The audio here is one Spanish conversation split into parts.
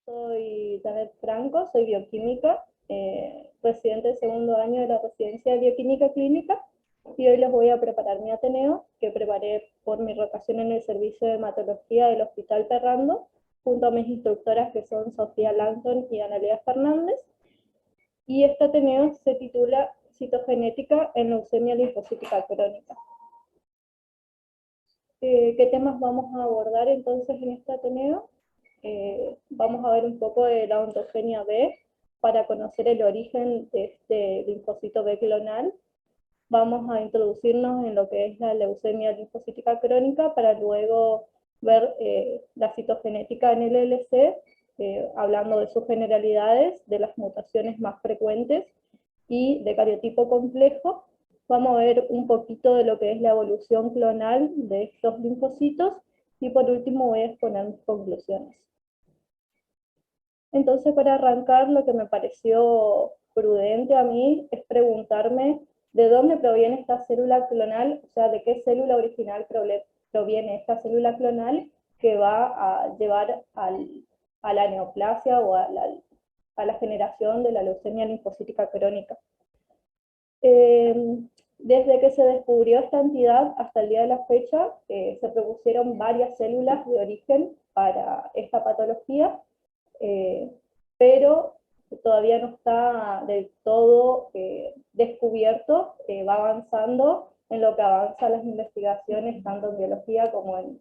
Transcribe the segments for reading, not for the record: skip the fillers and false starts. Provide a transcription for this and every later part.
Soy Janet Franco, soy bioquímica, residente del segundo año de la residencia de bioquímica clínica, y hoy les voy a preparar mi Ateneo, que preparé por mi rotación en el servicio de hematología del Hospital Ferrando, junto a mis instructoras que son Sofía Langton y Analia Fernández, y este Ateneo se titula Citogenética en leucemia linfocítica crónica. ¿Qué temas vamos a abordar entonces en este Ateneo? Vamos a ver un poco de la ontogenia B para conocer el origen de este linfocito B clonal. Vamos a introducirnos en lo que es la leucemia linfocítica crónica para luego ver la citogenética en el LC, hablando de sus generalidades, de las mutaciones más frecuentes y de cariotipo complejo. Vamos a ver un poquito de lo que es la evolución clonal de estos linfocitos y por último voy a exponer mis conclusiones. Entonces, para arrancar, lo que me pareció prudente a mí es preguntarme de dónde proviene esta célula clonal, o sea, de qué célula original proviene esta célula clonal que va a llevar a la neoplasia o a la generación de la leucemia linfocítica crónica. Desde que se descubrió esta entidad hasta el día de la fecha, se propusieron varias células de origen para esta patología, pero todavía no está del todo descubierto, va avanzando en lo que avanzan las investigaciones, tanto en biología como en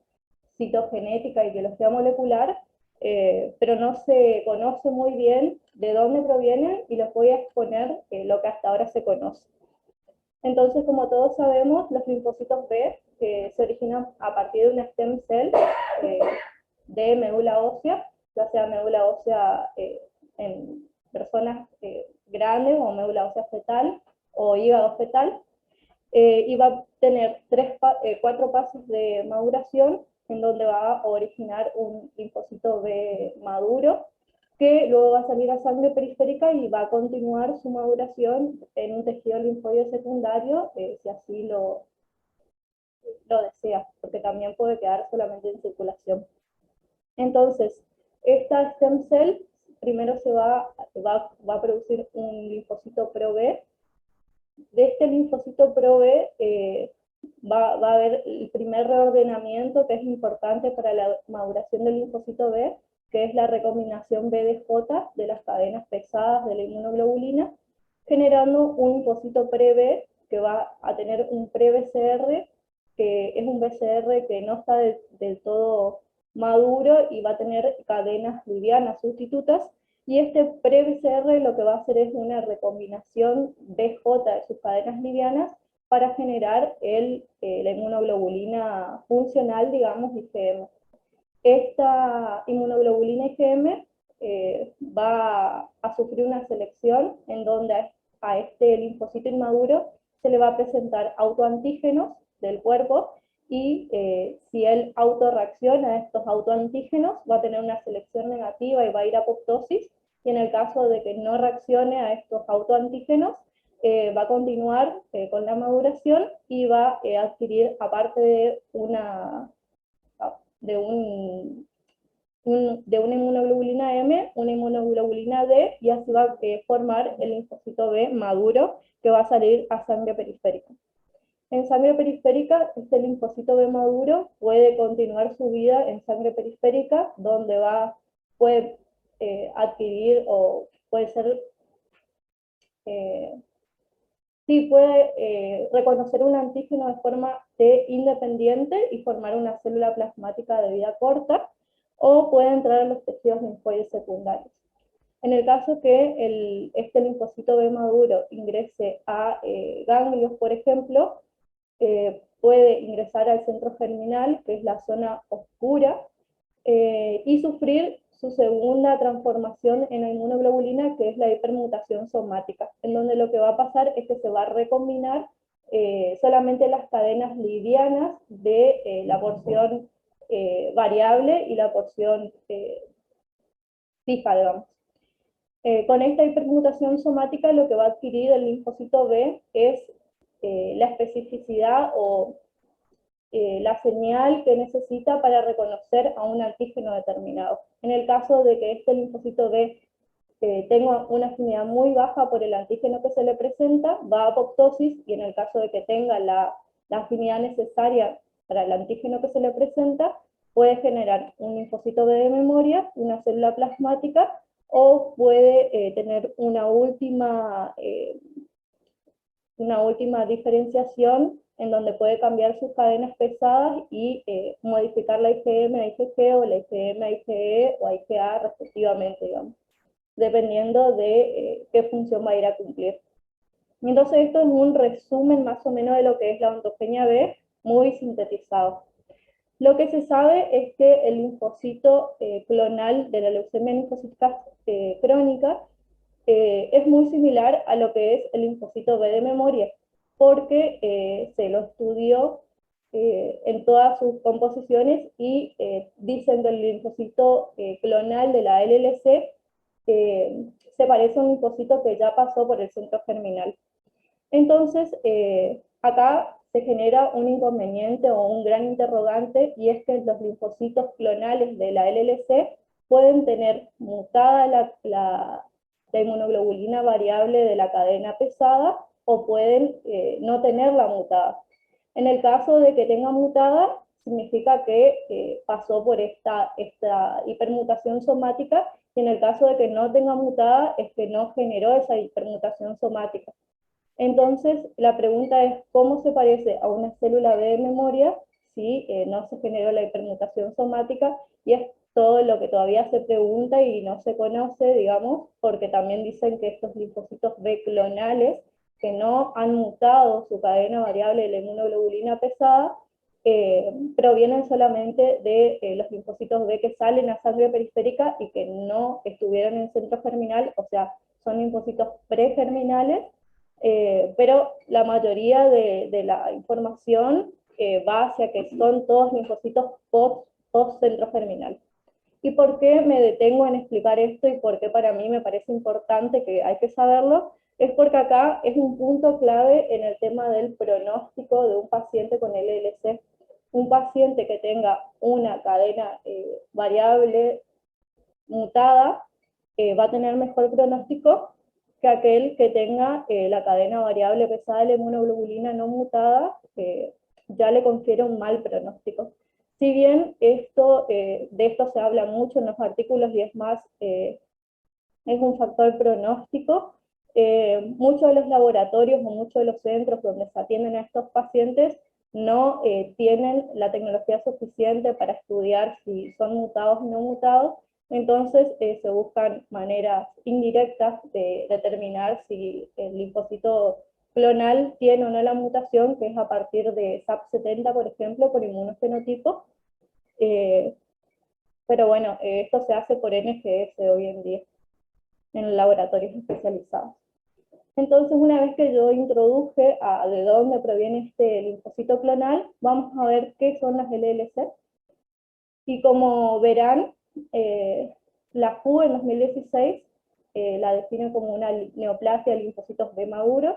citogenética y biología molecular, pero no se conoce muy bien de dónde provienen y les voy a exponer lo que hasta ahora se conoce. Entonces, como todos sabemos, los linfocitos B se originan a partir de una stem cell de médula ósea, ya sea médula ósea en personas grandes o médula ósea fetal o hígado fetal, y va a tener 4 pasos de maduración en donde va a originar un linfocito B maduro que luego va a salir a sangre periférica y va a continuar su maduración en un tejido linfoide secundario, si así lo desea, porque también puede quedar solamente en circulación. Entonces, esta stem cell primero va a producir un linfocito pro-B. De este linfocito pro-B va a haber el primer reordenamiento que es importante para la maduración del linfocito B, que es la recombinación BDJ de las cadenas pesadas de la inmunoglobulina, generando un linfocito pre-B que va a tener un pre-BCR, que es un BCR que no está del todo maduro y va a tener cadenas livianas sustitutas, y este pre-BCR lo que va a hacer es una recombinación BJ de sus cadenas livianas para generar la inmunoglobulina funcional, digamos, IgM. Esta inmunoglobulina IgM va a sufrir una selección en donde a este linfocito inmaduro se le va a presentar autoantígenos del cuerpo y si él autorreacciona a estos autoantígenos va a tener una selección negativa y va a ir a apoptosis, y en el caso de que no reaccione a estos autoantígenos va a continuar con la maduración y va a adquirir, aparte de una inmunoglobulina M, una inmunoglobulina D, y así va a formar el linfocito B maduro que va a salir a sangre periférica. En sangre periférica, este linfocito B maduro puede continuar su vida en sangre periférica, donde puede adquirir o puede ser, sí puede reconocer un antígeno de forma T independiente y formar una célula plasmática de vida corta, o puede entrar a los tejidos linfoides secundarios. En el caso que este linfocito B maduro ingrese a ganglios, por ejemplo, puede ingresar al centro germinal, que es la zona oscura, y sufrir su segunda transformación en la inmunoglobulina, que es la hipermutación somática, en donde lo que va a pasar es que se va a recombinar solamente las cadenas livianas de la porción variable y la porción fija, digamos. Con esta hipermutación somática lo que va a adquirir el linfocito B es la especificidad o la señal que necesita para reconocer a un antígeno determinado. En el caso de que este linfocito B tenga una afinidad muy baja por el antígeno que se le presenta, va a apoptosis, y en el caso de que tenga la afinidad necesaria para el antígeno que se le presenta, puede generar un linfocito B de memoria, una célula plasmática, o puede tener una última diferenciación en donde puede cambiar sus cadenas pesadas y modificar la IgM a IgG o la IgM a IgE o a IgA respectivamente, digamos, dependiendo de qué función va a ir a cumplir. Entonces esto es un resumen más o menos de lo que es la oncogenia B, muy sintetizado. Lo que se sabe es que el linfocito clonal de la leucemia linfocítica crónica es muy similar a lo que es el linfocito B de memoria, porque se lo estudió en todas sus composiciones y dicen del linfocito clonal de la LLC se parece a un linfocito que ya pasó por el centro germinal. Entonces, acá se genera un inconveniente o un gran interrogante, y es que los linfocitos clonales de la LLC pueden tener mutada la inmunoglobulina variable de la cadena pesada, o pueden no tenerla mutada. En el caso de que tenga mutada, significa que pasó por esta hipermutación somática, y en el caso de que no tenga mutada, es que no generó esa hipermutación somática. Entonces, la pregunta es, ¿cómo se parece a una célula B de memoria si no se generó la hipermutación somática? Y es todo lo que todavía se pregunta y no se conoce, digamos, porque también dicen que estos linfocitos B clonales, que no han mutado su cadena variable de la inmunoglobulina pesada, provienen solamente de los linfocitos B que salen a sangre periférica y que no estuvieron en centro germinal, o sea, son linfocitos pregerminales. Pero la mayoría de la información va hacia que son todos linfocitos post centro germinal. ¿Y por qué me detengo en explicar esto y por qué para mí me parece importante que hay que saberlo? Es porque acá es un punto clave en el tema del pronóstico de un paciente con LLC. Un paciente que tenga una cadena variable mutada va a tener mejor pronóstico que aquel que tenga la cadena variable pesada de la inmunoglobulina no mutada, ya le confiere un mal pronóstico. Si bien de esto se habla mucho en los artículos y es más, es un factor pronóstico, muchos de los laboratorios o muchos de los centros donde se atienden a estos pacientes no tienen la tecnología suficiente para estudiar si son mutados o no mutados. Entonces se buscan maneras indirectas de determinar si el linfocito clonal tiene o no la mutación, que es a partir de SAP70, por ejemplo, por inmunofenotipo. Pero bueno, esto se hace por NGS hoy en día, en laboratorios especializados. Entonces, una vez que yo introduje de dónde proviene este linfocito clonal, vamos a ver qué son las LLC. Y como verán, la WHO en 2016 la define como una neoplasia de linfocitos B maduros,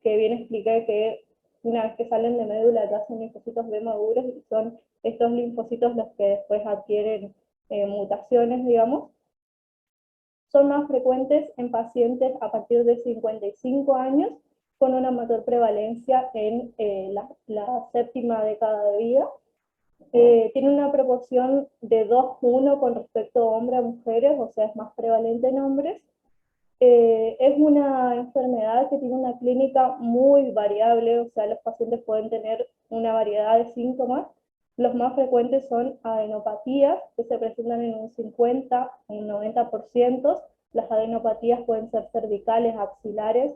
que bien expliqué que una vez que salen de médula ya son linfocitos B maduros, y son estos linfocitos los que después adquieren mutaciones, digamos. Son más frecuentes en pacientes a partir de 55 años, con una mayor prevalencia en la séptima década de vida. Tiene una proporción de 2:1 con respecto a hombres a mujeres, o sea, es más prevalente en hombres. Es una enfermedad que tiene una clínica muy variable, o sea, los pacientes pueden tener una variedad de síntomas. Los más frecuentes son adenopatías, que se presentan en un 50, un 90%. Las adenopatías pueden ser cervicales, axilares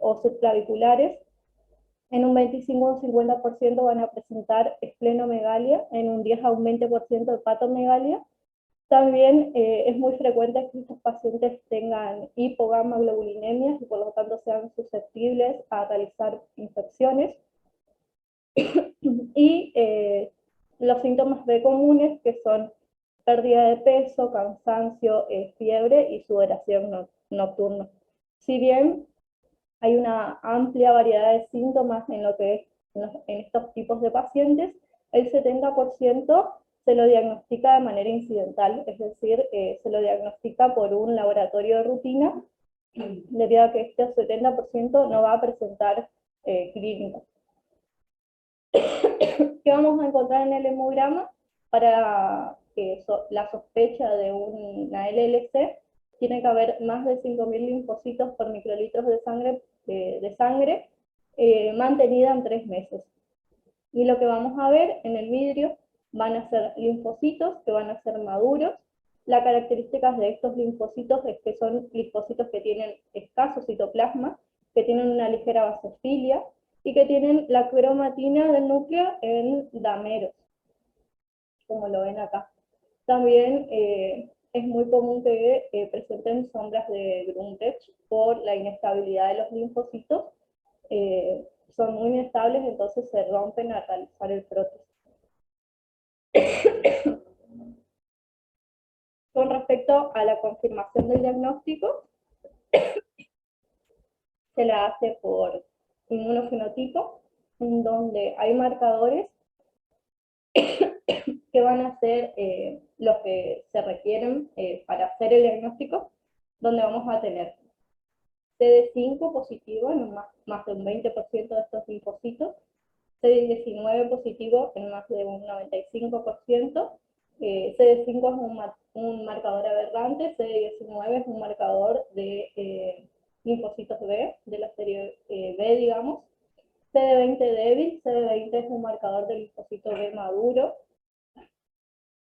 o subclaviculares. En un 25 o un 50% van a presentar esplenomegalia, en un 10 a un 20% hepatomegalia. También es muy frecuente que estos pacientes tengan hipogamma-globulinemias y por lo tanto sean susceptibles a realizar infecciones. Y los síntomas B comunes, que son pérdida de peso, cansancio, fiebre y sudoración nocturna. Si bien hay una amplia variedad de síntomas en lo que es en estos tipos de pacientes, el 70% se lo diagnostica de manera incidental, es decir, se lo diagnostica por un laboratorio de rutina, debido a que este 70% no va a presentar clínicos. ¿Qué vamos a encontrar en el hemograma? Para la sospecha de una LLC, tiene que haber más de 5.000 linfocitos por microlitros de sangre mantenida en 3 meses. Y lo que vamos a ver en el vidrio van a ser linfocitos que van a ser maduros. Las características de estos linfocitos es que son linfocitos que tienen escaso citoplasma, que tienen una ligera basofilia y que tienen la cromatina del núcleo en dameros, como lo ven acá. También es muy común que presenten sombras de Grunberg por la inestabilidad de los linfocitos. Son muy inestables, entonces se rompen al realizar el prótesis. Con respecto a la confirmación del diagnóstico, se la hace por inmunofenotipo, en donde hay marcadores que van a ser los que se requieren para hacer el diagnóstico, donde vamos a tener CD5 positivo en más de un 20% de estos linfocitos, CD19 positivo en más de un 95%, CD5 es un marcador aberrante, CD19 es un marcador de linfocitos B, de la serie B, digamos, CD20 débil, CD20 es un marcador de linfocito B maduro,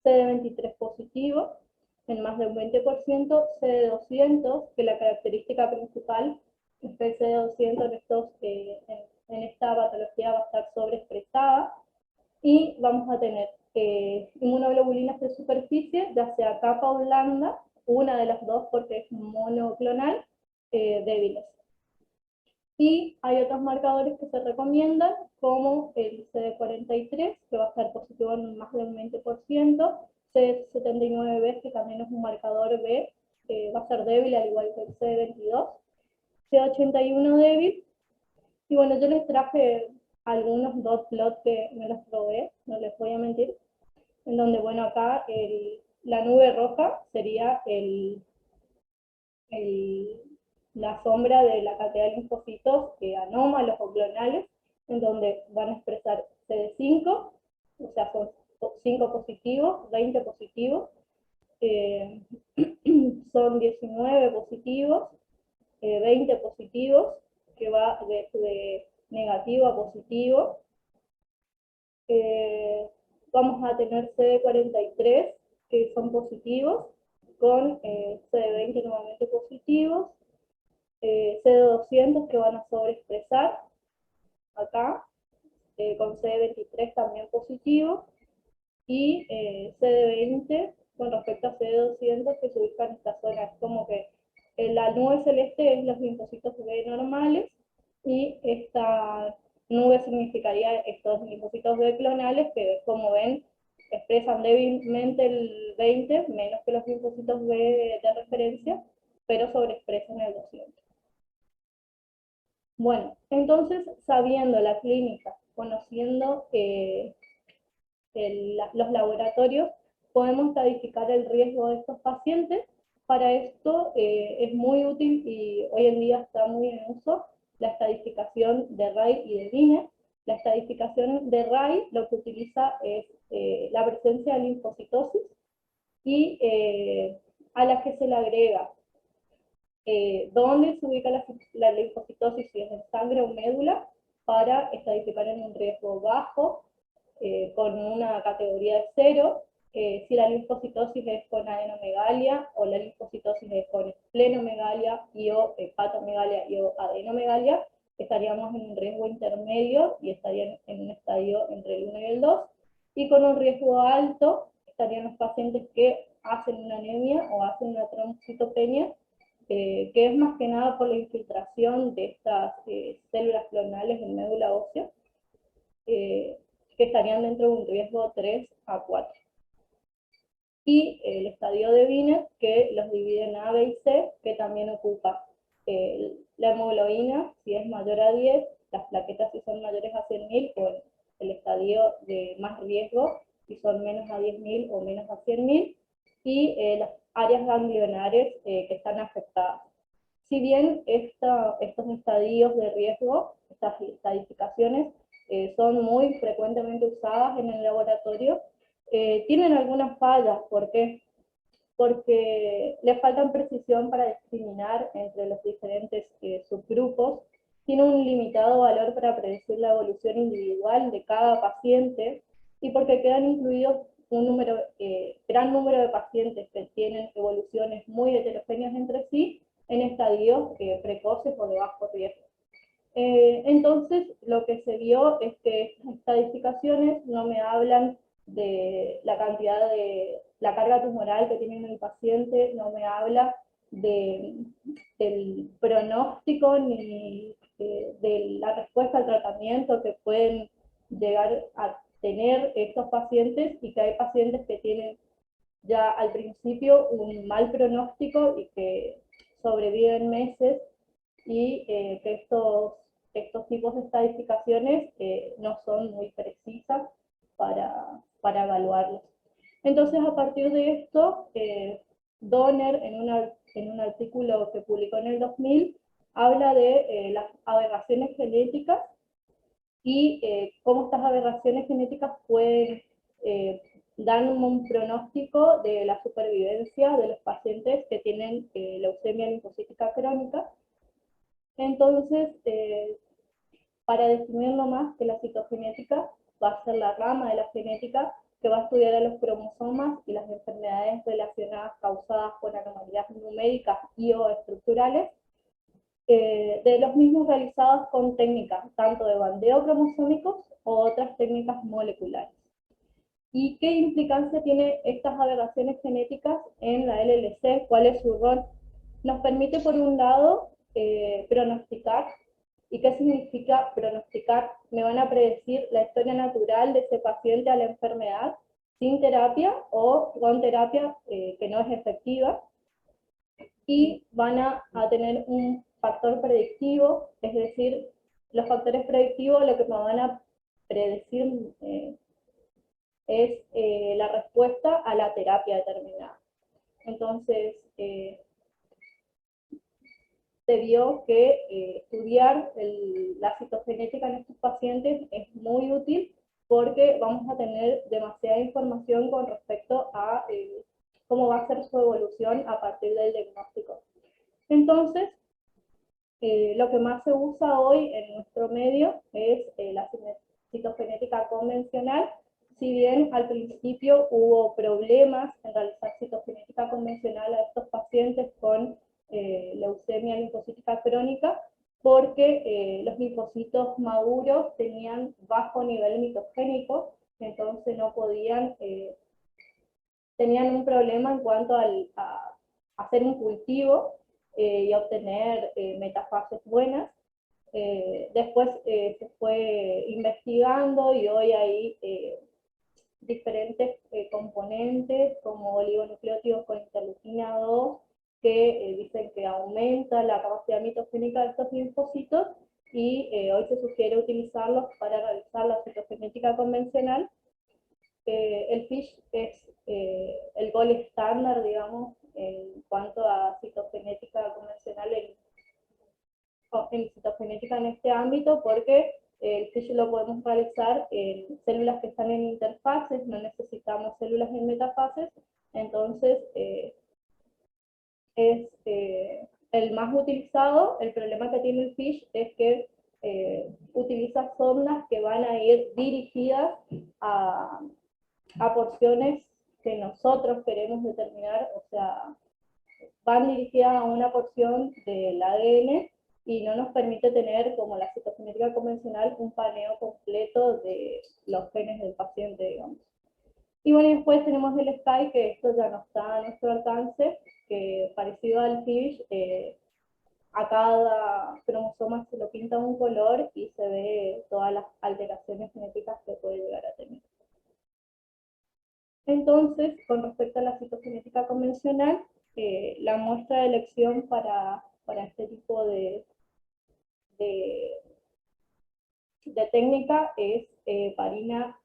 CD23 positivo en más de un 20%, CD200, que la característica principal es que el CD200 en esta patología va a estar sobreexpresada, y vamos a tener inmunoglobulinas de superficie, ya sea capa o blanda, una de las dos porque es monoclonal, débiles. Y hay otros marcadores que se recomiendan, como el CD43, que va a estar positivo en más de un 20%, CD79B, que también es un marcador B, va a ser débil, al igual que el CD22, CD81 débil, y bueno, yo les traje algunos dot plot que me los probé, no les voy a mentir, en donde, bueno, acá la nube roja sería la sombra de la cantidad de linfocitos anómalos o clonales, en donde van a expresar CD5, o sea, son 5 positivos, 20 positivos, son 19 positivos, 20 positivos, que va de negativo a positivo. Vamos a tener CD43, que son positivos, con CD20 nuevamente positivos, CD200 que van a sobreexpresar acá, con CD23 también positivo, y CD20 con respecto a CD200 que se ubica en esta zona. Es como que la nube celeste es los linfocitos B normales, y esta nube significaría estos linfocitos B clonales que, como ven, expresan débilmente el 20, menos que los linfocitos B de referencia, pero sobreexpresan el 200. Bueno, entonces, sabiendo la clínica, conociendo los laboratorios, podemos estadificar el riesgo de estos pacientes. Para esto es muy útil, y hoy en día está muy en uso, la estadificación de Ray y de Wiener. La estadificación de Ray lo que utiliza es la presencia de linfocitosis, y a la que se le agrega dónde se ubica la linfocitosis, si es en sangre o médula, para estadificar en un riesgo bajo, con una categoría de 0, si la linfocitosis es con adenomegalia, o la linfocitosis es con esplenomegalia y o hepatomegalia y o adenomegalia, estaríamos en un riesgo intermedio y estarían en un estadio entre el 1 y el 2, y con un riesgo alto estarían los pacientes que hacen una anemia o hacen una trombocitopenia, que es más que nada por la infiltración de estas células clonales en médula ósea, que estarían dentro de un riesgo 3 a 4. Y el estadio de Wiener, que los divide en A, B y C, que también ocupa la hemoglobina, si es mayor a 10, las plaquetas si son mayores a 100.000 o el estadio de más riesgo si son menos a 10.000 o menos a 100.000, y las áreas ganglionares que están afectadas. Si bien estos estadios de riesgo, estas estadificaciones, son muy frecuentemente usadas en el laboratorio, tienen algunas fallas. ¿Por qué? Porque le faltan precisión para discriminar entre los diferentes subgrupos, tiene un limitado valor para predecir la evolución individual de cada paciente, y porque quedan incluidos un gran número de pacientes que tienen evoluciones muy heterogéneas entre sí en estadios precoces o de bajo riesgo. Entonces, lo que se vio es que estas estadificaciones no me hablan de la cantidad de la carga tumoral que tiene el paciente, no me habla del pronóstico ni de la respuesta al tratamiento que pueden llegar a tener estos pacientes, y que hay pacientes que tienen ya al principio un mal pronóstico y que sobreviven meses, y que estos tipos de estadificaciones no son muy precisas para evaluarlos. Entonces, a partir de esto, Donner, en un artículo que publicó en el 2000, habla de las aberraciones genéticas y cómo estas aberraciones genéticas pueden dar un pronóstico de la supervivencia de los pacientes que tienen leucemia linfocítica crónica. Entonces, para definirlo más, que la citogenética va a ser la rama de la genética que va a estudiar a los cromosomas y las enfermedades relacionadas causadas por anomalías numéricas y o estructurales, de los mismos realizados con técnicas tanto de bandeo cromosómicos o otras técnicas moleculares. ¿Y qué implicancia tiene estas aberraciones genéticas en la LLC? ¿Cuál es su rol? Nos permite, por un lado, pronosticar. ¿Y qué significa pronosticar? Me van a predecir la historia natural de ese paciente a la enfermedad sin terapia o con terapia que no es efectiva, y van a tener un factor predictivo, es decir, los factores predictivos lo que me van a predecir es la respuesta a la terapia determinada. Entonces, se vio que estudiar la citogenética en estos pacientes es muy útil, porque vamos a tener demasiada información con respecto a cómo va a ser su evolución a partir del diagnóstico. Entonces, lo que más se usa hoy en nuestro medio es la citogenética convencional. Si bien al principio hubo problemas en realizar citogenética convencional a estos pacientes con leucemia linfocítica crónica, porque los linfocitos maduros tenían bajo nivel mitogénico, entonces no podían, tenían un problema en cuanto a hacer un cultivo y obtener metafases buenas. Después se fue investigando, y hoy hay diferentes componentes como oligonucleótidos con interleucina 2 que dicen que aumenta la capacidad mitogénica de estos linfocitos, y hoy se sugiere utilizarlos para realizar la citogenética convencional. El FISH es el gold estándar, digamos, en cuanto a citogenética convencional en citogenética en este ámbito, porque el FISH lo podemos realizar en células que están en interfaces, no necesitamos células en metafases. Entonces es el más utilizado. El problema que tiene el FISH es que utiliza sondas que van a ir dirigidas a porciones que nosotros queremos determinar, o sea, van dirigidas a una porción del ADN, y no nos permite tener, como la citogenética convencional, un paneo completo de los genes del paciente, digamos. Y bueno, y después tenemos el SCAI, que esto ya no está a nuestro alcance, que parecido al FISH, a cada cromosoma se lo pinta un color y se ve todas las alteraciones genéticas que puede llegar a tener. Entonces, con respecto a la citogenética convencional, la muestra de elección para este tipo de de técnica es heparina,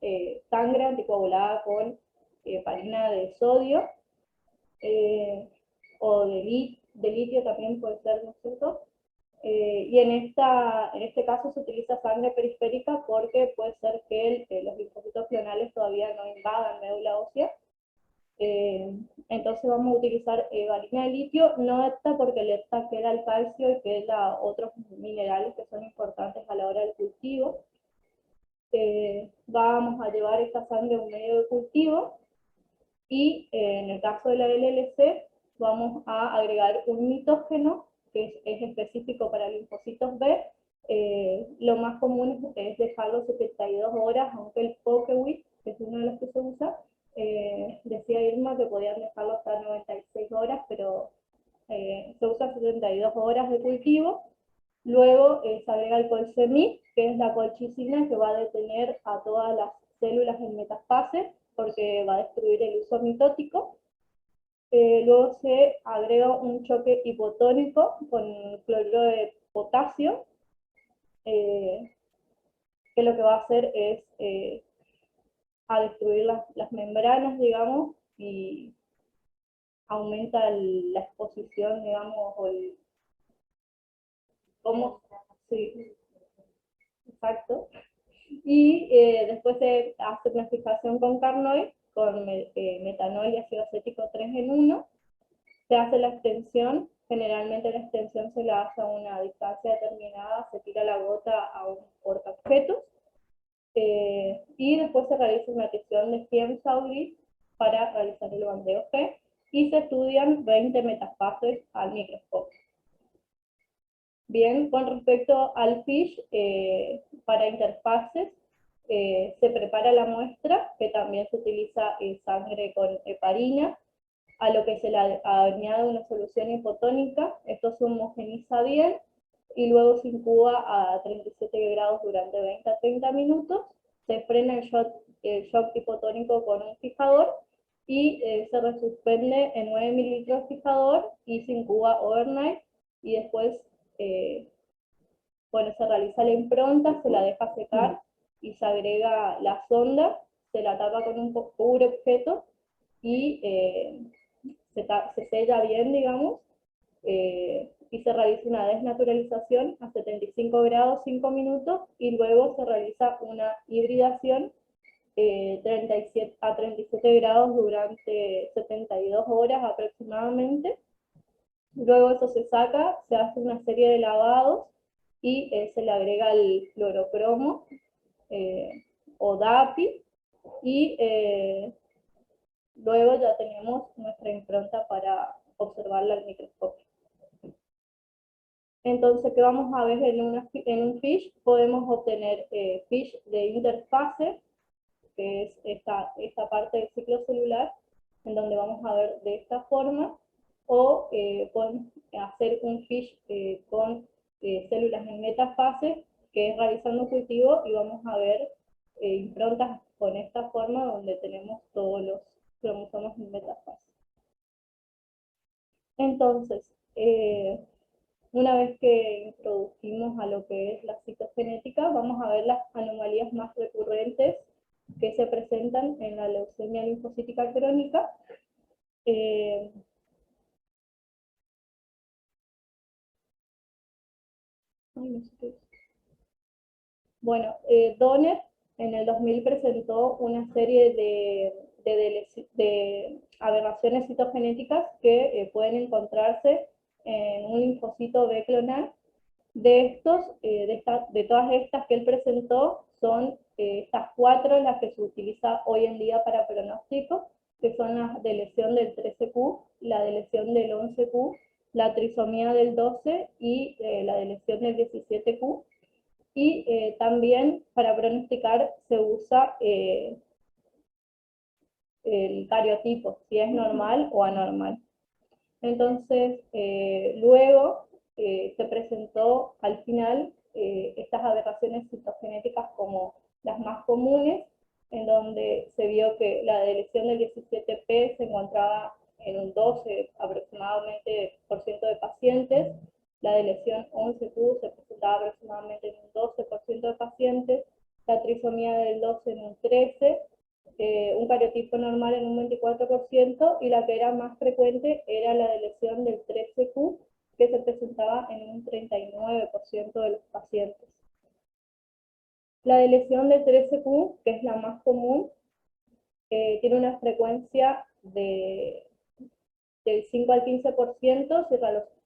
sangre anticoagulada con heparina de sodio, o de litio también puede ser, ¿no es cierto? Y en este caso se utiliza sangre periférica porque puede ser que los linfocitos clonales todavía no invadan médula ósea. Entonces vamos a utilizar heparina de litio, no esta porque le esta queda el calcio y queda otros minerales que son importantes a la hora del cultivo. Vamos a llevar esta sangre a un medio de cultivo y en el caso de la LLC vamos a agregar un mitógeno que es específico para linfocitos B. Lo más común es dejarlo 72 horas, aunque el POKEWIT, que es uno de los que se usa, decía Irma que podían dejarlo hasta 96 horas, pero se usa 72 horas de cultivo. Luego se agrega el colsemip, que es la colchicina que va a detener a todas las células en metafase, porque va a destruir el uso mitótico. Luego se agrega un choque hipotónico con cloruro de potasio, que lo que va a hacer es a destruir las membranas, digamos, y aumenta la exposición, digamos, o el... ¿Cómo? Sí, exacto. Y después se hace una fijación con Carnoy, con metanol y ácido acético 3 en 1. Se hace la extensión, generalmente la extensión se la hace a una distancia determinada, se tira la gota a un portaobjetos, y después se realiza una tinción de Fiem-Sauli para realizar el bandeo G, y se estudian 20 metafases al microscopio. Bien, con respecto al FISH, para interfaces, se prepara la muestra, que también se utiliza sangre con heparina, a lo que se le añade una solución hipotónica, esto se homogeniza bien, y luego se incuba a 37 grados durante 20 a 30 minutos, se frena el shock hipotónico con un fijador, y se resuspende en 9 mililitros de fijador, y se incuba overnight, y después bueno, se realiza la impronta, se la deja secar y se agrega la sonda, se la tapa con un cubre objeto y se sella bien, digamos, y se realiza una desnaturalización a 75 grados 5 minutos y luego se realiza una hibridación 37 a 37 grados durante 72 horas aproximadamente. Luego eso se saca, se hace una serie de lavados y se le agrega el fluorocromo o DAPI, y luego ya tenemos nuestra impronta para observarla al microscopio. Entonces, ¿qué vamos a ver en un FISH? Podemos obtener FISH de interfase, que es esta parte del ciclo celular, en donde vamos a ver de esta forma, o podemos hacer un FISH con células en metafase, que es realizando cultivo, y vamos a ver improntas con esta forma, donde tenemos todos los cromosomas en metafase. Entonces, una vez que introdujimos a lo que es la citogenética, vamos a ver las anomalías más recurrentes que se presentan en la leucemia linfocítica crónica. Bueno, Donner en el 2000 presentó una serie de aberraciones citogenéticas que pueden encontrarse en un linfocito B clonal. De todas estas que él presentó, son estas 4 las que se utiliza hoy en día para pronóstico, que son la de lesión del 13Q, la de lesión del 11Q, la trisomía del 12 y la de lesión del 17Q. Y también para pronosticar se usa el cariotipo, si es normal o anormal. Entonces, luego se presentó al final estas aberraciones citogenéticas como las más comunes, en donde se vio que la de lesión del 17P se encontraba en un 12 aproximadamente por ciento de pacientes, la de lesión 11Q se presentaba aproximadamente en un 12% de pacientes, 12 en un 13%, un cariotipo normal en un 24%, y la que era más frecuente era la de lesión del 13Q, que se presentaba en un 39% de los pacientes. La de lesión del 13Q, que es la más común, tiene una frecuencia del 5 al 15% si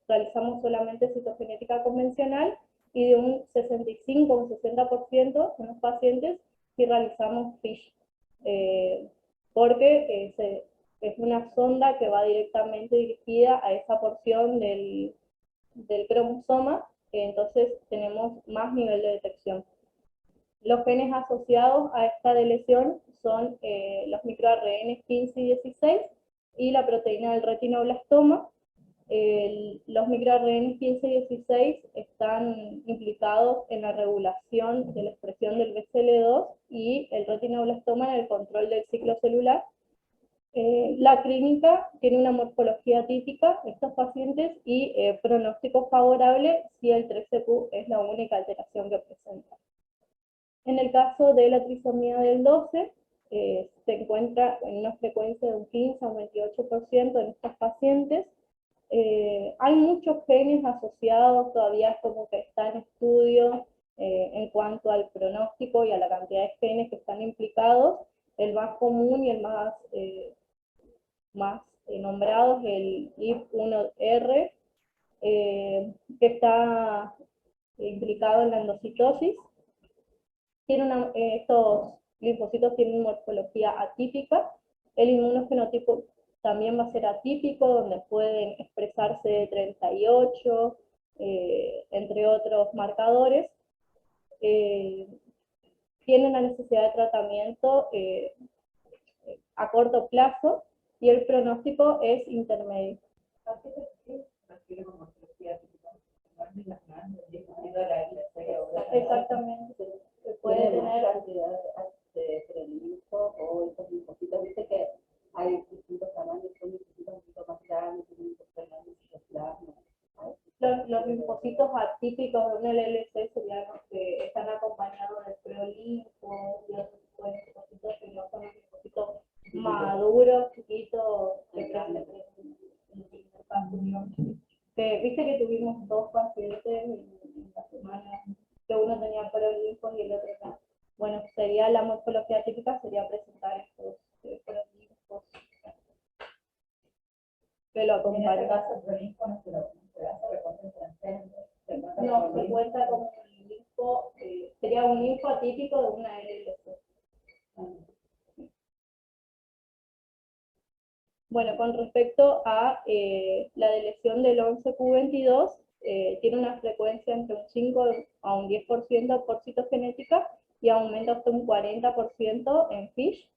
realizamos solamente citogenética convencional, y de un 65 o un 60% en los pacientes si realizamos FISH, porque es una sonda que va directamente dirigida a esa porción del cromosoma, entonces tenemos más nivel de detección. Los genes asociados a esta lesión son los microARN 15 y 16 y la proteína del retinoblastoma. Los microARN 15 y 16 están implicados en la regulación de la expresión del BCL2 y el retinoblastoma en el control del ciclo celular. La clínica tiene una morfología típica en estos pacientes y pronóstico favorable si el 13Q es la única alteración que presenta. En el caso de la trisomía del 12, se encuentra en una frecuencia de un 15 a un 28% en estos pacientes. Hay muchos genes asociados, todavía como que está en estudio en cuanto al pronóstico y a la cantidad de genes que están implicados. El más común y el más nombrado es el IP1R, que está implicado en la endocitosis. Estos linfocitos tienen morfología atípica. El inmunofenotipo también va a ser atípico, donde pueden expresarse de 38, entre otros marcadores. Tienen la necesidad de tratamiento a corto plazo, y el pronóstico es intermedio. Exactamente. Se puede tener cantidad de prelinfo o estos linfocitos. Dice que hay distintos tamaños, son linfocitos un poquito más grandes, linfocitos grandes y plasma. Los linfocitos atípicos de un LLC serían los que están acompañados del preolinfo y otros tipos de linfocitos que no son los linfocitos maduros, chiquitos, que viste que tuvimos dos pacientes en la semana, que uno tenía preolinfos y el otro no. Bueno, sería la morfología típica, sería presentar estos preolinfos que lo acompañan. No, se cuenta como un linfo, sería un linfo atípico de una LLC. Bueno, con respecto a la lesión del 11q22, tiene una frecuencia entre un 5 a un 10% por citogenética y aumenta hasta un 40% en FISH.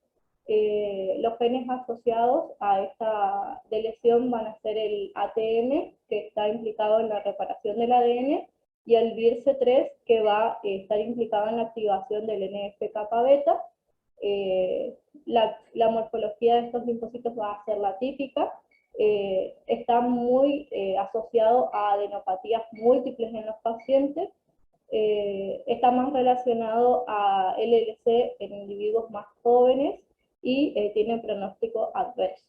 Los genes asociados a esta lesión van a ser el ATM, que está implicado en la reparación del ADN, y el BIRC3, que va a estar implicado en la activación del NF-kappa-beta. La morfología de estos linfocitos va a ser la típica. Está muy asociado a adenopatías múltiples en los pacientes. Está más relacionado a LLC en individuos más jóvenes y tiene pronóstico adverso.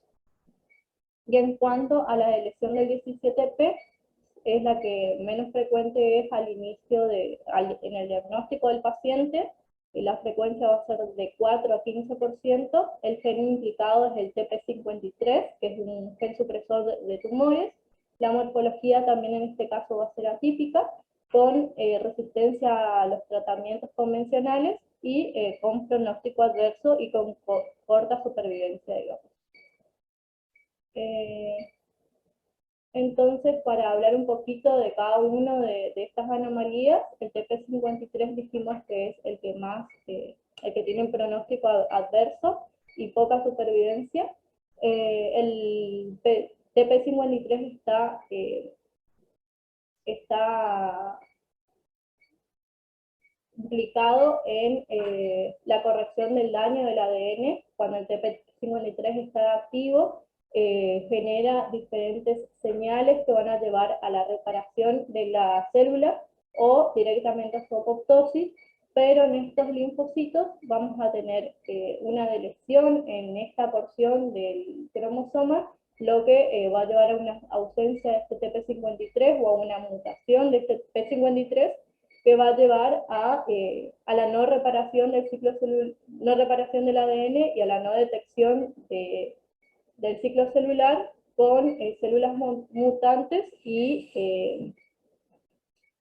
Y en cuanto a la lesión del 17P, es la que menos frecuente es al inicio en el diagnóstico del paciente. La frecuencia va a ser de 4 a 15%. El gen implicado es el TP53, que es un gen supresor de tumores. La morfología también en este caso va a ser atípica, con resistencia a los tratamientos convencionales y con pronóstico adverso y con corta supervivencia, digamos. Entonces, para hablar un poquito de cada uno de estas anomalías, el TP53 dijimos que es el que más, el que tiene un pronóstico adverso y poca supervivencia. El TP53 está implicado en la corrección del daño del ADN. Cuando el TP53 está activo, genera diferentes señales que van a llevar a la reparación de la célula o directamente a su apoptosis, pero en estos linfocitos vamos a tener una deleción en esta porción del cromosoma, lo que va a llevar a una ausencia de este TP53 o a una mutación de este TP53 que va a llevar a la no reparación del ciclo no reparación del ADN y a la no detección del ciclo celular con células mutantes, y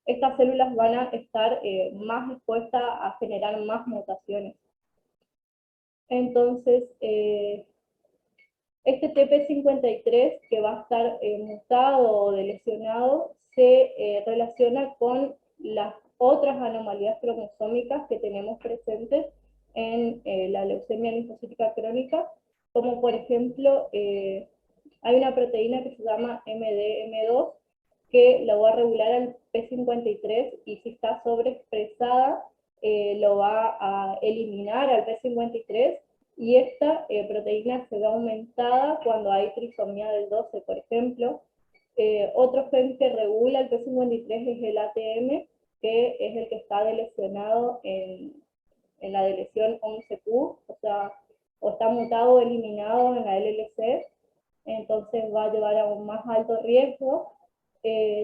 estas células van a estar más expuestas a generar más mutaciones. Entonces, este TP53 que va a estar mutado o delecionado se relaciona con las otras anomalías cromosómicas que tenemos presentes en la leucemia linfocítica crónica, como por ejemplo, hay una proteína que se llama MDM2, que lo va a regular al P53, y si está sobreexpresada, lo va a eliminar al P53, y esta proteína se ve aumentada cuando hay trisomía del 12, por ejemplo. Otro gen que regula el P53 es el ATM, que es el que está delecionado en la deleción 11q, o sea, o está mutado o eliminado en la LLC, entonces va a llevar a un más alto riesgo.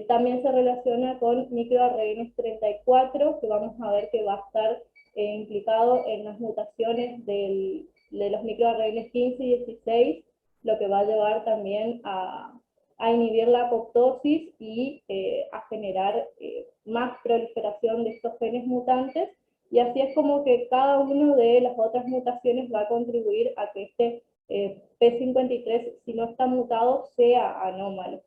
También se relaciona con microRNs 34, que vamos a ver que va a estar implicado en las mutaciones de los microRNs 15 y 16, lo que va a llevar también a inhibir la apoptosis y a generar más proliferación de estos genes mutantes, y así es como que cada una de las otras mutaciones va a contribuir a que este P53, si no está mutado, sea anómalo.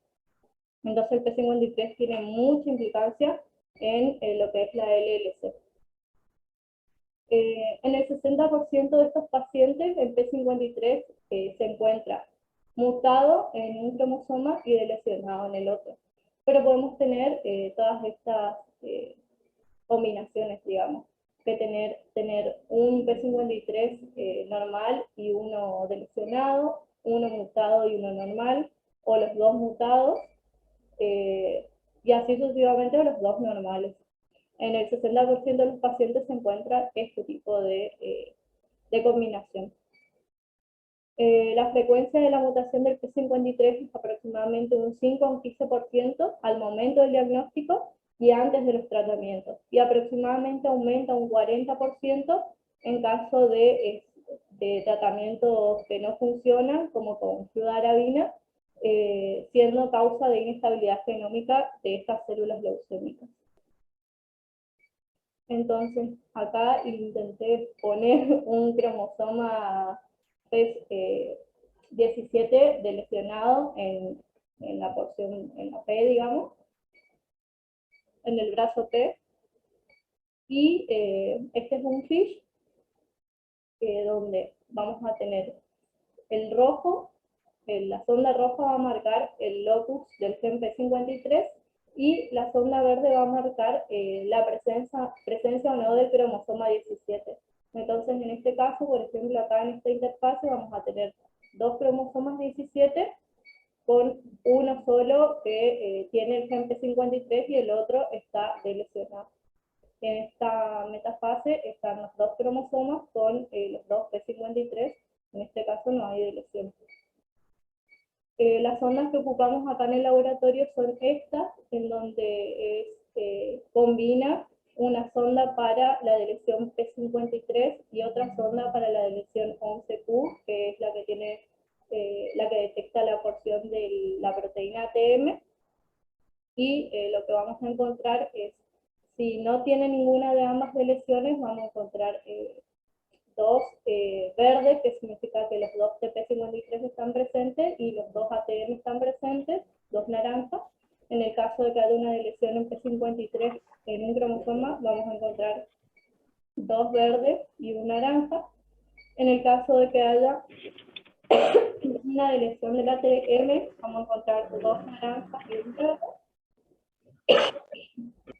Entonces el P53 tiene mucha implicancia en lo que es la LLC. En el 60% de estos pacientes, el P53 se encuentra mutado en un cromosoma y delecionado en el otro. Pero podemos tener todas estas combinaciones, digamos, que tener un P53 normal y uno delecionado, uno mutado y uno normal, o los dos mutados, y así sucesivamente los dos normales. En el 60% de los pacientes se encuentra este tipo de combinación. La frecuencia de la mutación del P53 es aproximadamente un 5 a un 15% al momento del diagnóstico y antes de los tratamientos, y aproximadamente aumenta un 40% en caso de tratamientos que no funcionan, como con fludarabina, siendo causa de inestabilidad genómica de estas células leucémicas. Entonces, acá intenté poner un cromosoma 17 delecionado en la porción, en la P, digamos, en el brazo P, y este es un FISH donde vamos a tener el rojo, la sonda roja va a marcar el locus del gen P53, y la sonda verde va a marcar la presencia o no del cromosoma 17. Entonces, en este caso, por ejemplo, acá en esta interfase vamos a tener dos cromosomas 17 con uno solo que tiene el gen P53 y el otro está delecionado. En esta metafase están los dos cromosomas con los dos P53, en este caso no hay deleción. Las sondas que ocupamos acá en el laboratorio son estas, en donde combina una sonda para la deleción P53 y otra sonda para la deleción 11q, que es la que tiene la que detecta la porción de la proteína ATM, y lo que vamos a encontrar es, si no tiene ninguna de ambas deleciones, vamos a encontrar dos verdes, que significa que los dos TP53 están presentes y los dos ATM están presentes, dos naranjas. En el caso de que haya una deleción en P53 en un cromosoma, vamos a encontrar dos verdes y un naranja. En el caso de que haya una deleción del ATM, vamos a encontrar dos naranjas y un verde.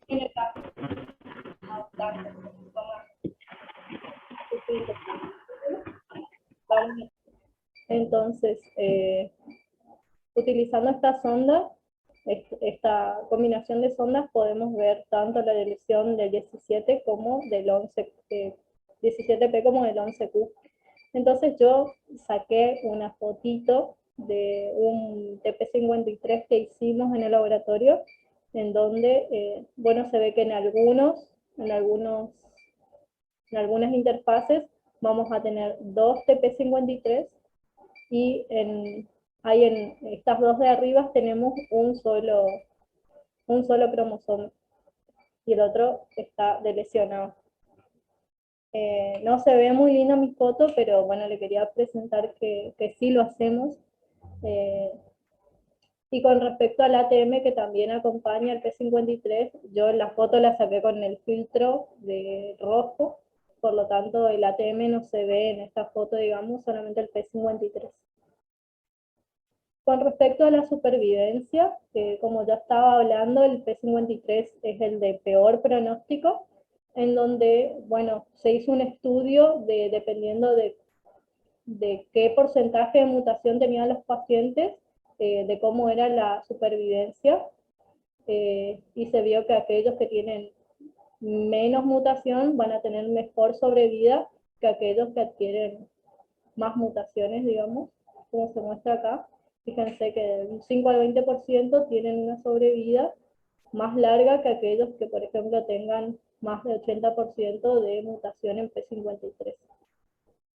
En el caso entonces, utilizando esta sonda, esta combinación de sondas podemos ver tanto la lesión del 17 como del 11, 17P como del 11Q. Entonces yo saqué una fotito de un TP53 que hicimos en el laboratorio, en donde, bueno, se ve que en algunas interfaces vamos a tener dos TP53 y ahí en estas dos de arriba tenemos un solo cromosoma y el otro está delecionado. No se ve muy linda mi foto, pero bueno, le quería presentar que sí lo hacemos. Eh, y con respecto al ATM que también acompaña el P53, yo la foto la saqué con el filtro de rojo, por lo tanto el ATM no se ve en esta foto, digamos, solamente el P53. Con respecto a la supervivencia, como ya estaba hablando, el P53 es el de peor pronóstico, en donde, bueno, se hizo un estudio dependiendo de qué porcentaje de mutación tenían los pacientes, de cómo era la supervivencia, y se vio que aquellos que tienen menos mutación van a tener mejor sobrevida que aquellos que adquieren más mutaciones, digamos, como se muestra acá. Fíjense que del 5 al 20% tienen una sobrevida más larga que aquellos que, por ejemplo, tengan más del 80% de mutación en P53.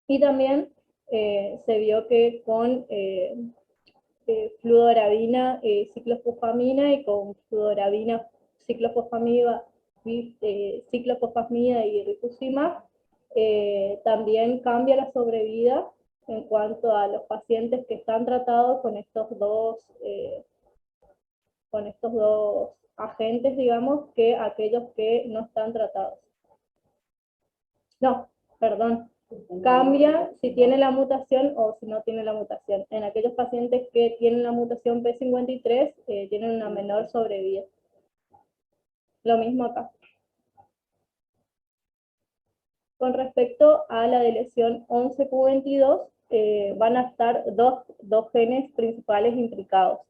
Y también se vio que con fluorabina, ciclofosfamina y con fluorabina, ciclofosfamida y rituximab, también cambia la sobrevida en cuanto a los pacientes que están tratados con estos dos agentes, digamos, que aquellos que no están tratados. No, perdón, cambia si tiene la mutación o si no tiene la mutación. En aquellos pacientes que tienen la mutación P53, tienen una menor sobrevida. Lo mismo acá. Con respecto a la deleción 11q22, van a estar dos genes principales implicados.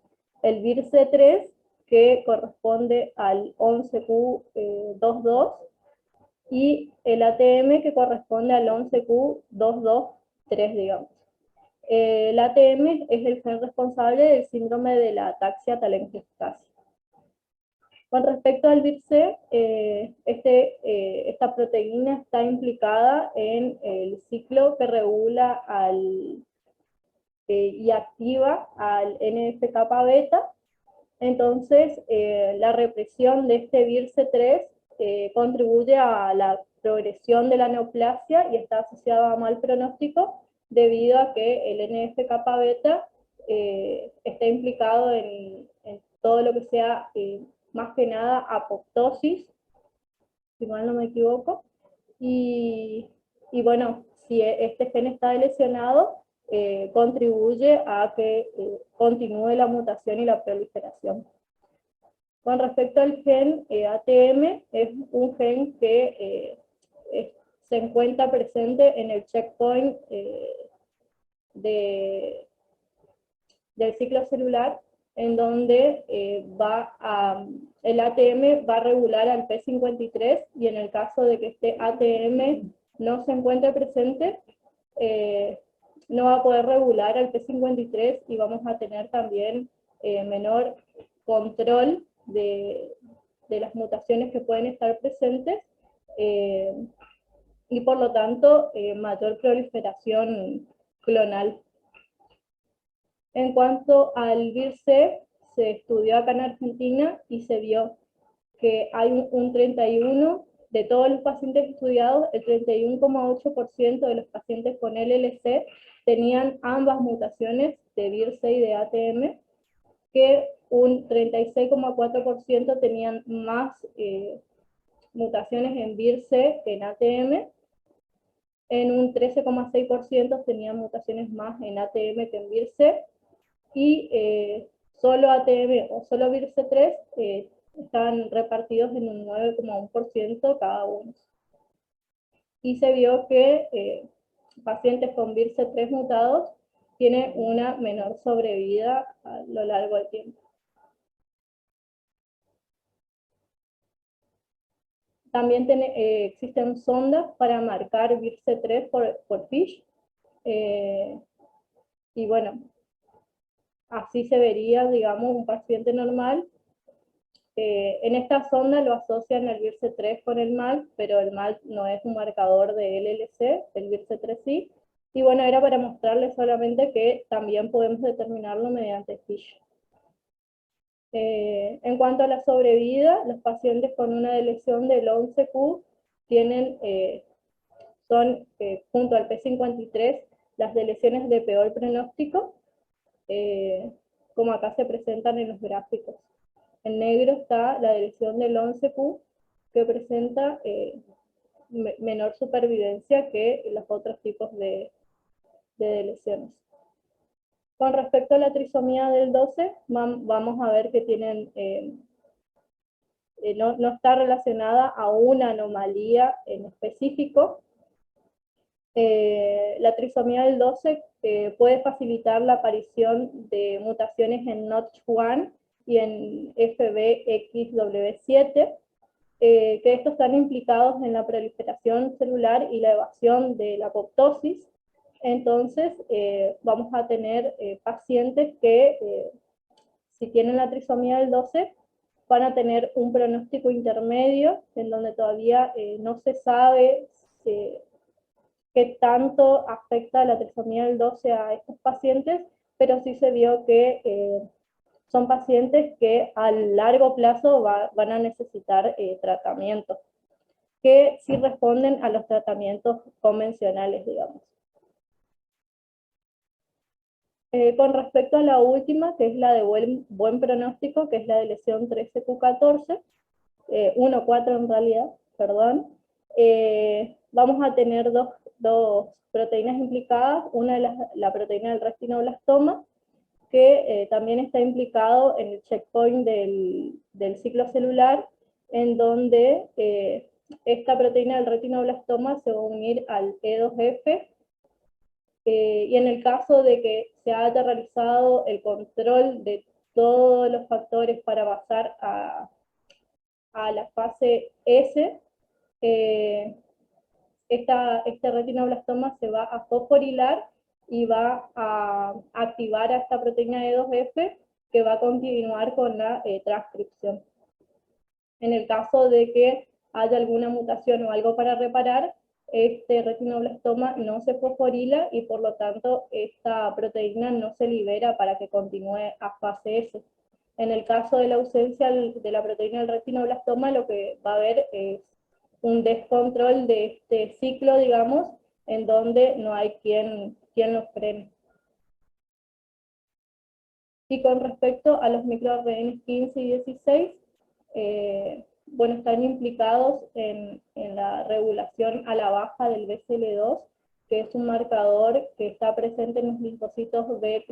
El VIRC3, que corresponde al 11q22, y el ATM, que corresponde al 11q223, digamos. El ATM es el gen responsable del síndrome de la ataxia telangiectasia. Con respecto al VIR-C, esta proteína está implicada en el ciclo que regula y activa al NF-kappa-beta. Entonces, la represión de este VIR-C3 contribuye a la progresión de la neoplasia y está asociada a mal pronóstico debido a que el NF-kappa-beta está implicado en todo lo que sea, más que nada, apoptosis, si mal no me equivoco, y bueno, si este gen está lesionado, contribuye a que continúe la mutación y la proliferación. Con respecto al gen ATM, es un gen que se encuentra presente en el checkpoint del ciclo celular, en donde el ATM va a regular al P53, y en el caso de que este ATM no se encuentre presente, no va a poder regular al P53 y vamos a tener también menor control de las mutaciones que pueden estar presentes, y por lo tanto mayor proliferación clonal. En cuanto al VIR-C, se estudió acá en Argentina y se vio que hay un 31, de todos los pacientes estudiados, el 31,8% de los pacientes con LLC tenían ambas mutaciones de VIR-C y de ATM, que un 36,4% tenían más mutaciones en VIR-C que en ATM, en un 13,6% tenían mutaciones más en ATM que en VIR-C, y solo ATM o solo VIR-C3 estaban repartidos en un 9,1% cada uno. Y se vio que pacientes con VIR-C3 mutados tienen una menor sobrevida a lo largo del tiempo. También existen sondas para marcar BIRC3 por FISH. Y bueno, así se vería, digamos, un paciente normal. En esta sonda lo asocian el BIRC3 con el MALT, pero el MALT no es un marcador de LLC, el BIRC3 sí. Y bueno, era para mostrarles solamente que también podemos determinarlo mediante FISH. En cuanto a la sobrevida, los pacientes con una lesión del 11Q tienen, son, junto al P53, las lesiones de peor pronóstico, como acá se presentan en los gráficos. En negro está la lesión del 11Q, que presenta menor supervivencia que los otros tipos de lesiones. Con respecto a la trisomía del 12, vamos a ver que tienen, no está relacionada a una anomalía en específico. La trisomía del 12 puede facilitar la aparición de mutaciones en Notch1 y en FBXW7, que estos están implicados en la proliferación celular y la evasión de la apoptosis. Entonces, vamos a tener pacientes que, si tienen la trisomía del 12, van a tener un pronóstico intermedio, en donde todavía no se sabe qué tanto afecta la trisomía del 12 a estos pacientes, pero sí se vio que son pacientes que a largo plazo van a necesitar tratamientos, que sí responden a los tratamientos convencionales, digamos. Con respecto a la última, que es la de buen pronóstico, que es la de lesión 13Q14, 1-4 en realidad, perdón, vamos a tener dos proteínas implicadas. Una es la proteína del retinoblastoma, que también está implicado en el checkpoint del ciclo celular, en donde esta proteína del retinoblastoma se va a unir al E2F, y en el caso de que se haya realizado el control de todos los factores para pasar a la fase S, este retinoblastoma se va a fosforilar y va a activar a esta proteína E2F, que va a continuar con la transcripción. En el caso de que haya alguna mutación o algo para reparar, este retinoblastoma no se fosforila y por lo tanto esta proteína no se libera para que continúe a fase S. En el caso de la ausencia de la proteína del retinoblastoma, lo que va a haber es un descontrol de este ciclo, digamos, en donde no hay quien lo frene. Y con respecto a los microRNAs 15 y 16, bueno, están implicados en la regulación a la baja del BCL2, que es un marcador que está presente en los linfocitos B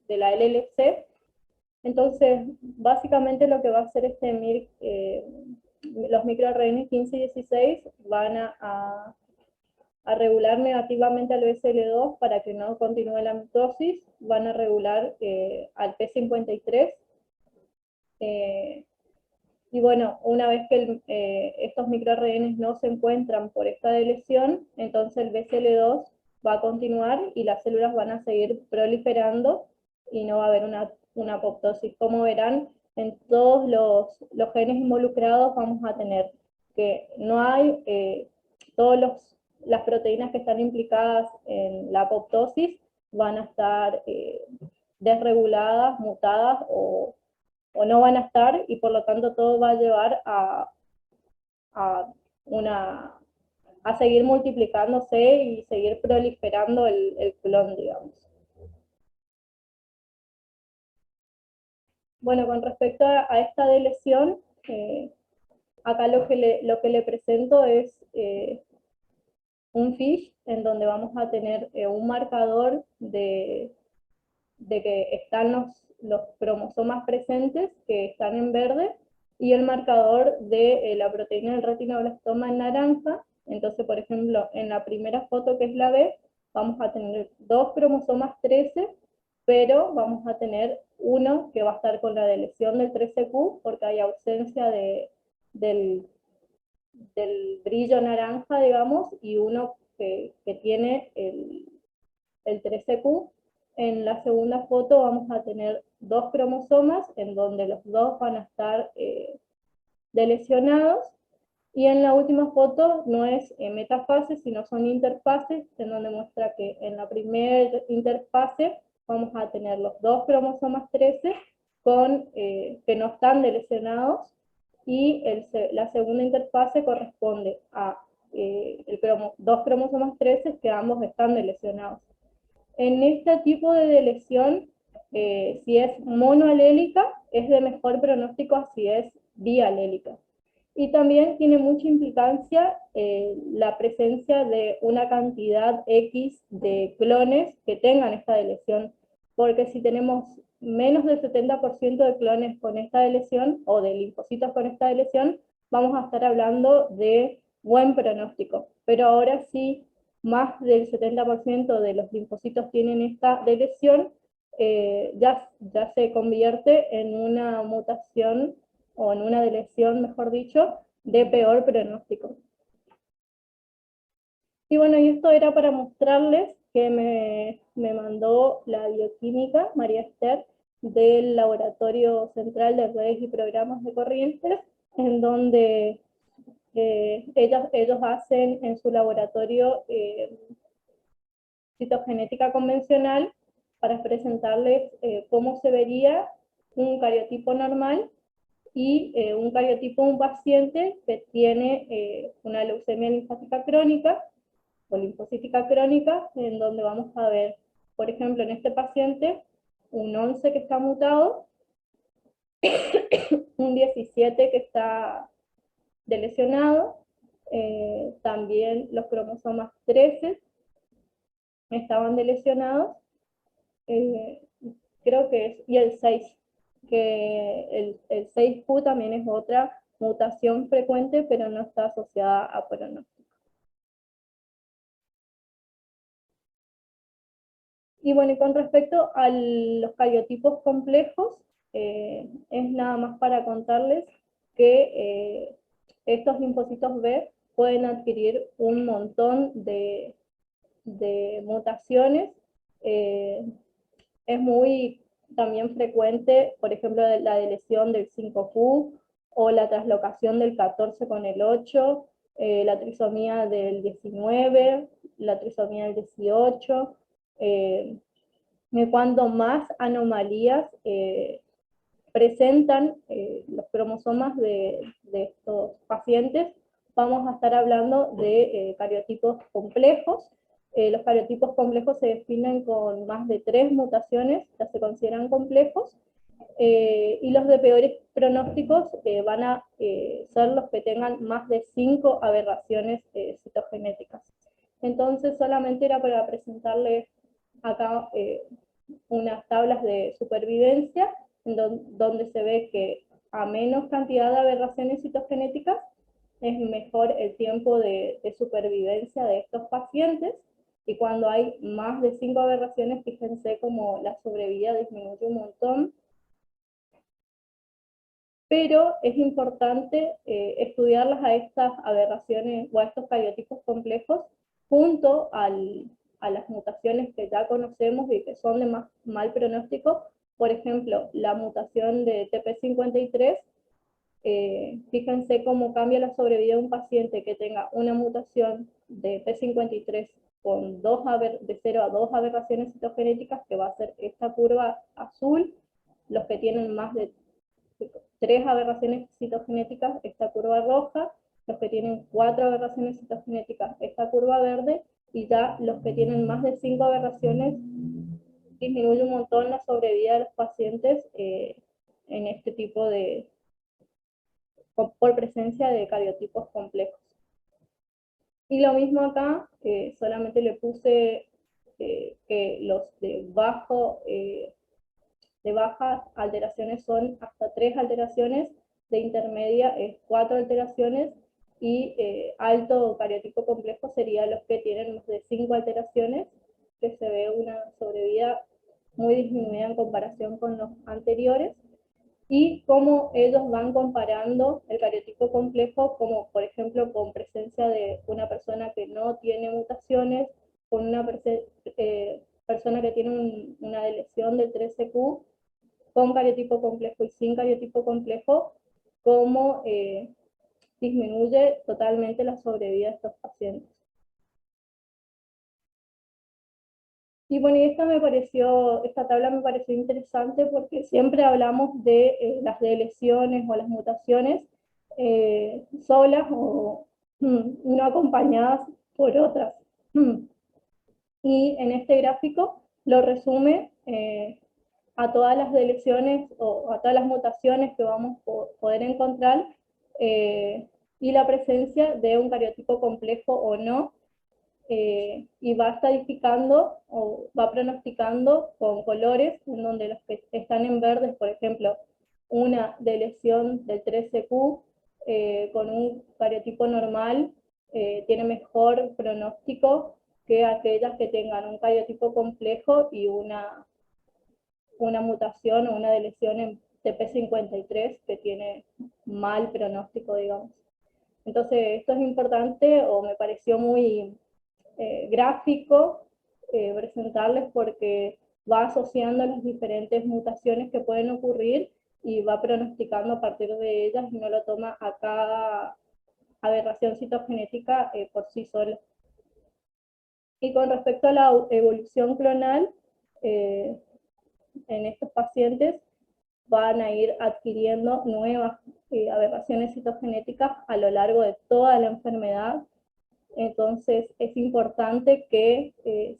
de la LLC. Entonces, básicamente lo que va a hacer los microRNAs 15 y 16 van a regular negativamente al BCL2 para que no continúe la mitosis, van a regular al P53, y bueno, una vez que estos microRNAs no se encuentran por esta lesión, entonces el BCL2 va a continuar y las células van a seguir proliferando y no va a haber una apoptosis. Como verán, en todos los genes involucrados vamos a tener que no hay, todas las proteínas que están implicadas en la apoptosis van a estar desreguladas, mutadas o no van a estar, y por lo tanto todo va a llevar a seguir multiplicándose y seguir proliferando el clon, digamos. Bueno, con respecto a esta lesión, acá lo que le presento es un FISH en donde vamos a tener un marcador de que están los cromosomas presentes, que están en verde, y el marcador de la proteína del retinoblastoma en naranja. Entonces, por ejemplo, en la primera foto, que es la B, vamos a tener 2 cromosomas 13, pero vamos a tener uno que va a estar con la deleción del 13Q, porque hay ausencia del del brillo naranja, digamos, y uno que tiene el 13Q. En la segunda foto vamos a tener dos cromosomas en donde los dos van a estar delecionados, y en la última foto no es metafase, sino son interfases, en donde muestra que en la primera interfase vamos a tener los dos cromosomas 13 que no están delecionados, y la segunda interfase corresponde a dos cromosomas 13 que ambos están delecionados. En este tipo de deleción, si es monoalélica, es de mejor pronóstico a si es bialélica. Y también tiene mucha implicancia la presencia de una cantidad X de clones que tengan esta deleción, porque si tenemos menos del 70% de clones con esta deleción, o de linfocitos con esta deleción, vamos a estar hablando de buen pronóstico. Pero ahora sí, más del 70% de los linfocitos tienen esta deleción, ya se convierte en una mutación, o en una deleción, mejor dicho, de peor pronóstico. Y bueno, y esto era para mostrarles que me mandó la bioquímica, María Esther, del Laboratorio Central de Redes y Programas de Corrientes, en donde ellos hacen en su laboratorio citogenética convencional para presentarles cómo se vería un cariotipo normal y un cariotipo de un paciente que tiene una leucemia linfática crónica o linfocítica crónica, en donde vamos a ver, por ejemplo, en este paciente, un 11 que está mutado, un 17 que está delesionado, también los cromosomas 13 estaban delesionados, eh, creo que es, y el 6, que el 6Q también es otra mutación frecuente, pero no está asociada a pronóstico. Y bueno, y con respecto a los cariotipos complejos, es nada más para contarles que estos linfocitos B pueden adquirir un montón de mutaciones. Es muy también frecuente, por ejemplo, la deleción del 5Q, o la traslocación del 14 con el 8, la trisomía del 19, la trisomía del 18, cuando más anomalías presentan los cromosomas de estos pacientes, vamos a estar hablando de cariotipos complejos. Los cariotipos complejos se definen con más de 3 mutaciones, ya se consideran complejos, y los de peores pronósticos van a ser los que tengan más de 5 aberraciones citogenéticas. Entonces solamente era para presentarles acá unas tablas de supervivencia, donde se ve que a menos cantidad de aberraciones citogenéticas es mejor el tiempo de supervivencia de estos pacientes, y cuando hay más de 5 aberraciones, fíjense cómo la sobrevida disminuye un montón. Pero es importante estudiarlas a estas aberraciones o a estos cariotipos complejos junto a las mutaciones que ya conocemos y que son de más mal pronóstico. Por ejemplo, la mutación de TP53, fíjense cómo cambia la sobrevida de un paciente que tenga una mutación de P53 con de 0 a 2 aberraciones citogenéticas, que va a ser esta curva azul. Los que tienen más de 3 aberraciones citogenéticas, esta curva roja; los que tienen 4 aberraciones citogenéticas, esta curva verde; y ya los que tienen más de 5 aberraciones, disminuye un montón la sobrevida de los pacientes en este tipo por presencia de cariotipos complejos. Y lo mismo acá, solamente le puse que los de bajas alteraciones son hasta 3 alteraciones, de intermedia es 4 alteraciones, y alto cariotipo complejo serían los que tienen más de 5 alteraciones, que se ve una sobrevida muy disminuida en comparación con los anteriores. y cómo ellos van comparando el cariotipo complejo, como por ejemplo con presencia de una persona que no tiene mutaciones, con una persona que tiene una deleción del 13q, con cariotipo complejo y sin cariotipo complejo, cómo disminuye totalmente la sobrevida de estos pacientes. Y bueno, y esta tabla me pareció interesante porque siempre hablamos de las deleciones o las mutaciones solas o no acompañadas por otras. Y en este gráfico lo resume a todas las deleciones o a todas las mutaciones que vamos a poder encontrar y la presencia de un cariotipo complejo o no, y va estadificando o va pronosticando con colores, en donde los que están en verdes, por ejemplo, una deleción del 13q con un cariotipo normal tiene mejor pronóstico que aquellas que tengan un cariotipo complejo y una mutación o una deleción en TP53 que tiene mal pronóstico, digamos. Entonces, esto es importante o me pareció muy gráfico presentarles porque va asociando las diferentes mutaciones que pueden ocurrir y va pronosticando a partir de ellas y no lo toma a cada aberración citogenética por sí sola. Y con respecto a la evolución clonal, en estos pacientes van a ir adquiriendo nuevas aberraciones citogenéticas a lo largo de toda la enfermedad. Entonces es importante que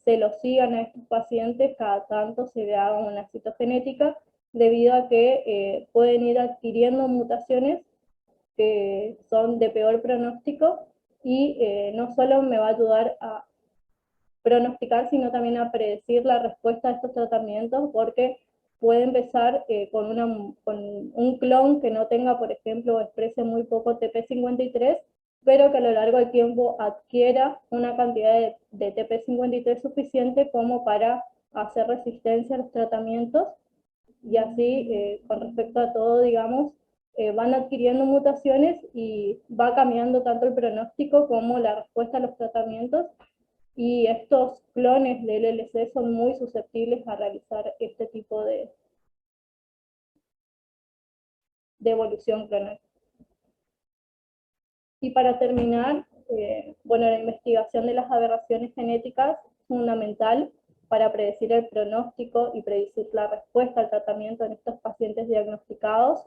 se los sigan a estos pacientes, cada tanto se le haga una citogenética, debido a que pueden ir adquiriendo mutaciones que son de peor pronóstico y no solo me va a ayudar a pronosticar, sino también a predecir la respuesta a estos tratamientos, porque puede empezar con un clon que no tenga, por ejemplo, o exprese muy poco TP53, pero que a lo largo del tiempo adquiera una cantidad de TP53 suficiente como para hacer resistencia a los tratamientos, y así, con respecto a todo, digamos, van adquiriendo mutaciones y va cambiando tanto el pronóstico como la respuesta a los tratamientos, y estos clones de LLC son muy susceptibles a realizar este tipo de evolución clonal. Y para terminar, bueno, la investigación de las aberraciones genéticas es fundamental para predecir el pronóstico y predecir la respuesta al tratamiento en estos pacientes diagnosticados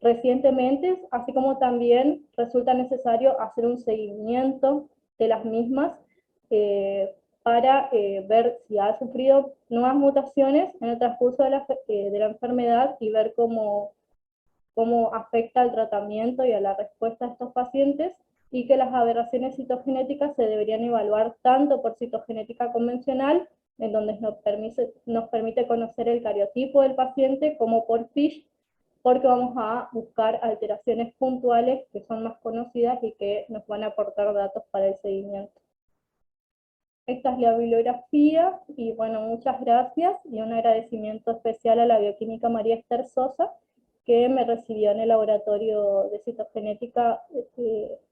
recientemente, así como también resulta necesario hacer un seguimiento de las mismas para ver si ha sufrido nuevas mutaciones en el transcurso de la enfermedad y ver cómo afecta al tratamiento y a la respuesta de estos pacientes, y que las aberraciones citogenéticas se deberían evaluar tanto por citogenética convencional, en donde nos permite conocer el cariotipo del paciente, como por FISH, porque vamos a buscar alteraciones puntuales que son más conocidas y que nos van a aportar datos para el seguimiento. Esta es la bibliografía, y bueno, muchas gracias, y un agradecimiento especial a la bioquímica María Esther Sosa, que me recibió en el laboratorio de citogenética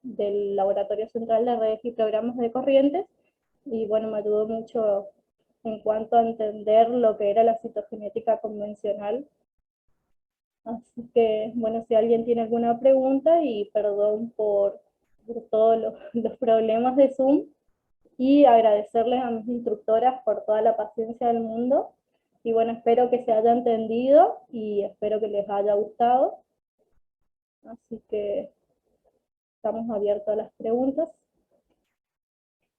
del Laboratorio Central de Redes y Programas de Corrientes, y bueno, me ayudó mucho en cuanto a entender lo que era la citogenética convencional. Así que, bueno, si alguien tiene alguna pregunta, y perdón por todos los problemas de Zoom, y agradecerles a mis instructoras por toda la paciencia del mundo. Y bueno, espero que se haya entendido y espero que les haya gustado. Así que estamos abiertos a las preguntas.